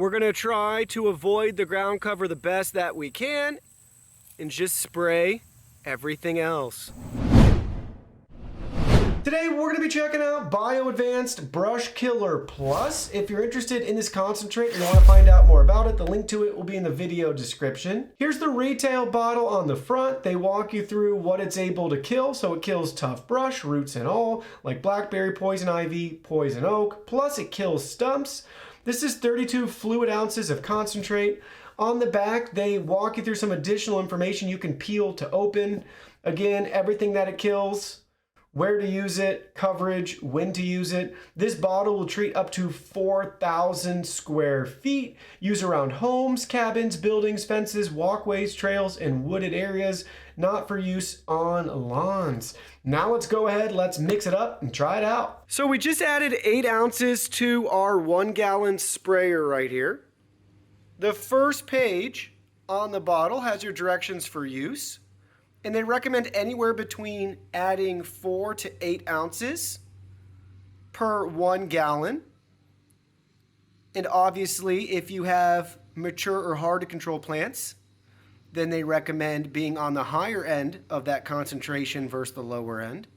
We're going to try to avoid the ground cover the best that we can and just spray everything else. Today we're going to be checking out BioAdvanced Brush Killer Plus. If you're interested in this concentrate and want to find out more about it, the link to it will be in the video description. Here's the retail bottle on the front. They walk you through what it's able to kill. So it kills tough brush, roots and all, like blackberry, poison ivy, poison oak. Plus it kills stumps. This is 32 fluid ounces of concentrate. On the back, they walk you through some additional information you can peel to open. Again, everything that it kills, where to use it, coverage, when to use it. This bottle will treat up to 4,000 square feet. Use around homes, cabins, buildings, fences, walkways, trails, and wooded areas. Not for use on lawns. Now let's go ahead, let's mix it up and try it out. So we just added 8 ounces to our 1 gallon sprayer right here. The first page on the bottle has your directions for use. And they recommend anywhere between adding 4 to 8 ounces per 1 gallon. And obviously, if you have mature or hard to control plants, then they recommend being on the higher end of that concentration versus the lower end.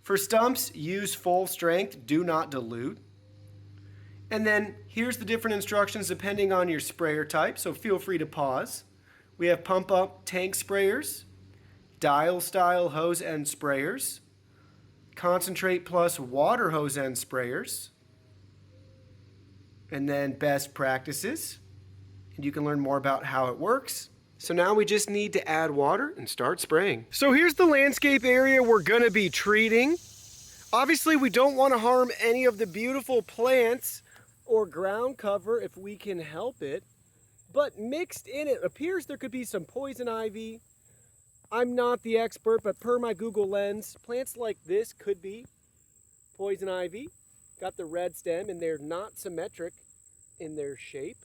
For stumps, use full strength, do not dilute. And then here's the different instructions depending on your sprayer type, so feel free to pause. We have pump up tank sprayers, dial style hose end sprayers, concentrate plus water hose end sprayers, and then best practices. And you can learn more about how it works. So now we just need to add water and start spraying. So here's the landscape area we're going to be treating. Obviously we don't want to harm any of the beautiful plants or ground cover if we can help it. But mixed in it appears there could be some poison ivy. I'm not the expert, but per my Google Lens, plants like this could be poison ivy. Got the red stem and they're not symmetric in their shape.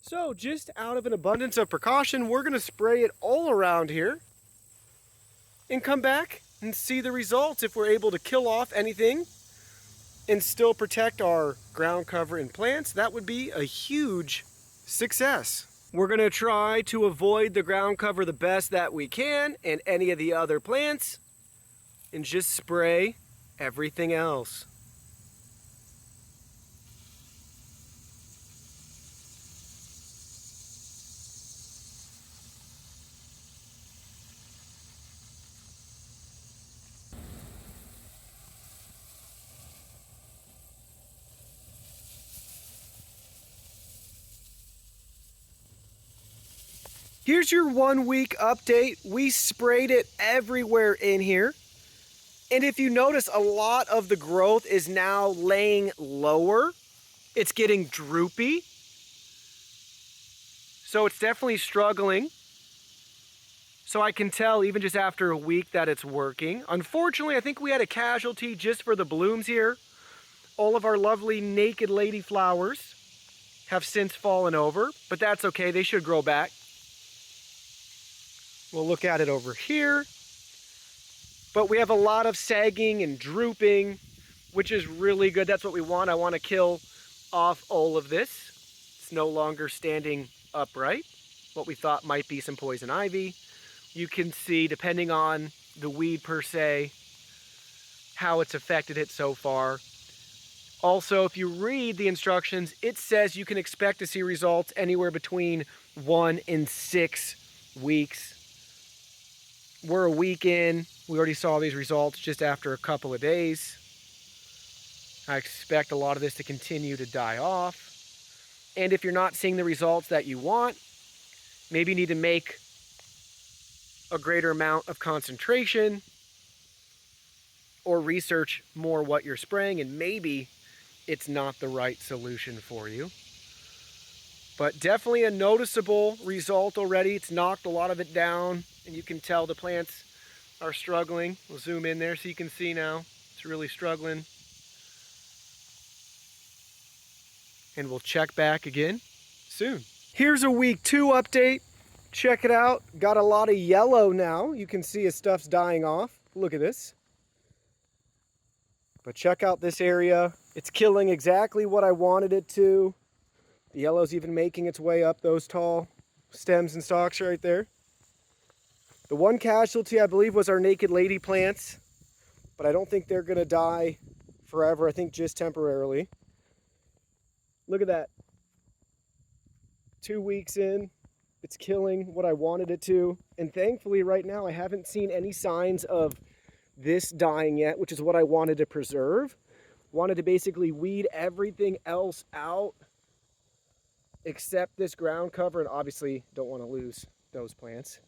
So just out of an abundance of precaution, we're going to spray it all around here and come back and see the results. If we're able to kill off anything and still protect our ground cover and plants, that would be a huge success. We're going to try to avoid the ground cover the best that we can and any of the other plants and just spray everything else. Here's your 1 week update. We sprayed it everywhere in here. And if you notice, a lot of the growth is now laying lower. It's getting droopy. So it's definitely struggling. So I can tell even just after a week that it's working. Unfortunately, I think we had a casualty just for the blooms here. All of our lovely naked lady flowers have since fallen over, but that's okay. They should grow back. We'll look at it over here. But we have a lot of sagging and drooping, which is really good. That's what we want. I want to kill off all of this. It's no longer standing upright. What we thought might be some poison ivy. You can see, depending on the weed per se, how it's affected it so far. Also, if you read the instructions, it says you can expect to see results anywhere between 1 and 6 weeks. We're a week in. We already saw these results just after a couple of days. I expect a lot of this to continue to die off. And if you're not seeing the results that you want, maybe you need to make a greater amount of concentration or research more what you're spraying, and maybe it's not the right solution for you. But definitely a noticeable result already. It's knocked a lot of it down, and you can tell the plants are struggling. We'll zoom in there so you can see now. It's really struggling. And we'll check back again soon. Here's a week 2 update. Check it out. Got a lot of yellow now. You can see his stuff's dying off. Look at this. But check out this area. It's killing exactly what I wanted it to. The yellow's even making its way up those tall stems and stalks right there. The one casualty, I believe, was our naked lady plants, but I don't think they're gonna die forever. I think just temporarily. Look at that. 2 weeks in, it's killing what I wanted it to. And thankfully right now I haven't seen any signs of this dying yet, which is what I wanted to preserve. Wanted to basically weed everything else out except this ground cover, and obviously don't want to lose those plants.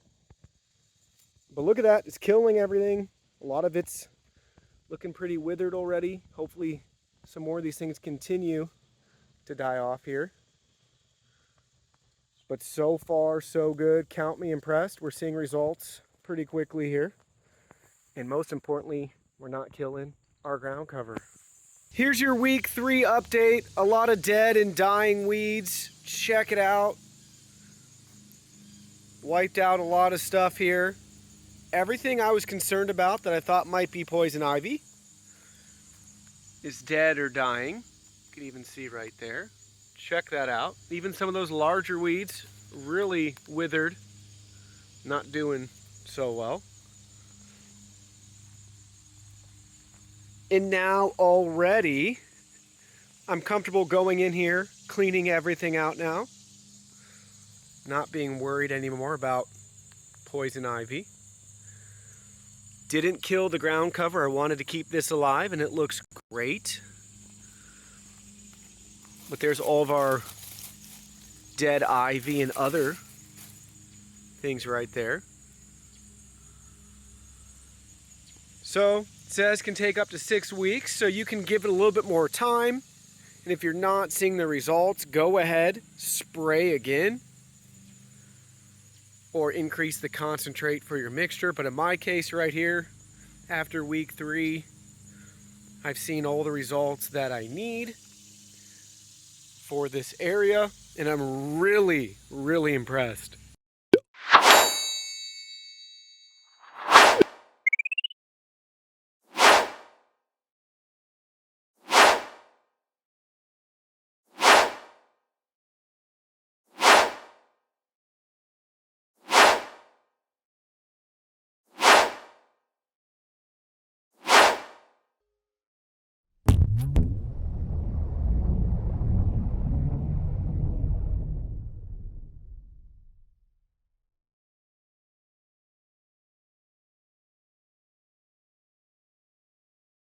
But look at that, it's killing everything. A lot of it's looking pretty withered already. Hopefully some more of these things continue to die off here. But so far, so good. Count me impressed. We're seeing results pretty quickly here. And most importantly, we're not killing our ground cover. Here's your week 3 update. A lot of dead and dying weeds. Check it out. Wiped out a lot of stuff here. Everything I was concerned about that I thought might be poison ivy is dead or dying. You can even see right there. Check that out. Even some of those larger weeds really withered, not doing so well. And now already I'm comfortable going in here, cleaning everything out now. Not being worried anymore about poison ivy. Didn't kill the ground cover. I wanted to keep this alive and it looks great. But there's all of our dead ivy and other things right there. So it says can take up to 6 weeks, so you can give it a little bit more time. And if you're not seeing the results, go ahead, spray again, or increase the concentrate for your mixture. But in my case right here, after week 3, I've seen all the results that I need for this area, and I'm really, really impressed.